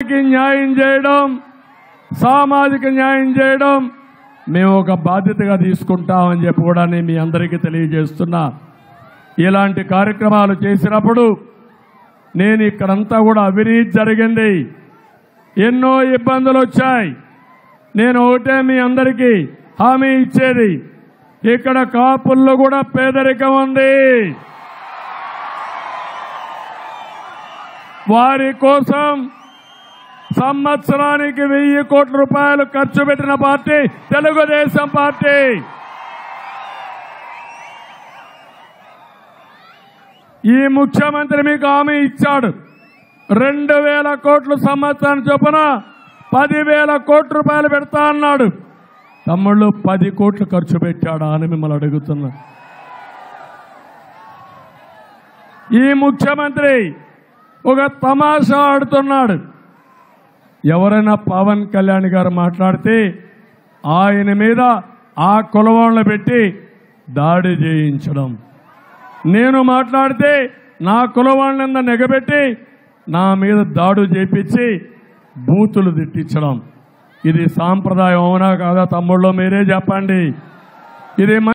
న్యాయం చేయడం, సామాజిక న్యాయం చేయడం మేము ఒక బాధ్యతగా తీసుకుంటామని చెప్పి కూడా నేను మీ అందరికీ తెలియజేస్తున్నా. ఇలాంటి కార్యక్రమాలు చేసినప్పుడు నేను ఇక్కడంతా కూడా అవినీతి జరిగింది, ఎన్నో ఇబ్బందులు వచ్చాయి. నేను ఒకటే మీ అందరికీ హామీ ఇచ్చేది, ఇక్కడ కాపుల్లో కూడా పేదరికం ఉంది. వారి కోసం సంవత్సరానికి 1000 కోట్ల రూపాయలు ఖర్చు పెట్టిన పార్టీ తెలుగుదేశం పార్టీ. ఈ ముఖ్యమంత్రి మీకు హామీ ఇచ్చాడు, 2000 కోట్లు సంవత్సరం చొప్పున 10,000 కోట్ల రూపాయలు పెడతా అన్నాడు. తమ్ముళ్ళు 10 కోట్లు ఖర్చు పెట్టాడా అని మిమ్మల్ని అడుగుతున్నా. ఈ ముఖ్యమంత్రి ఒక తమాషా ఆడుతున్నాడు. ఎవరైనా పవన్ కళ్యాణ్ గారు మాట్లాడితే ఆయన మీద ఆ కులవాళ్ళను పెట్టి దాడి చేయించడం, నేను మాట్లాడితే నా కులవాళ్ళని నెగబెట్టి నా మీద దాడు చేపించి బూతులు తిట్టించడం, ఇది సాంప్రదాయం అవునా కాదా తమ్ముళ్ళు మీరే చెప్పండి. ఇది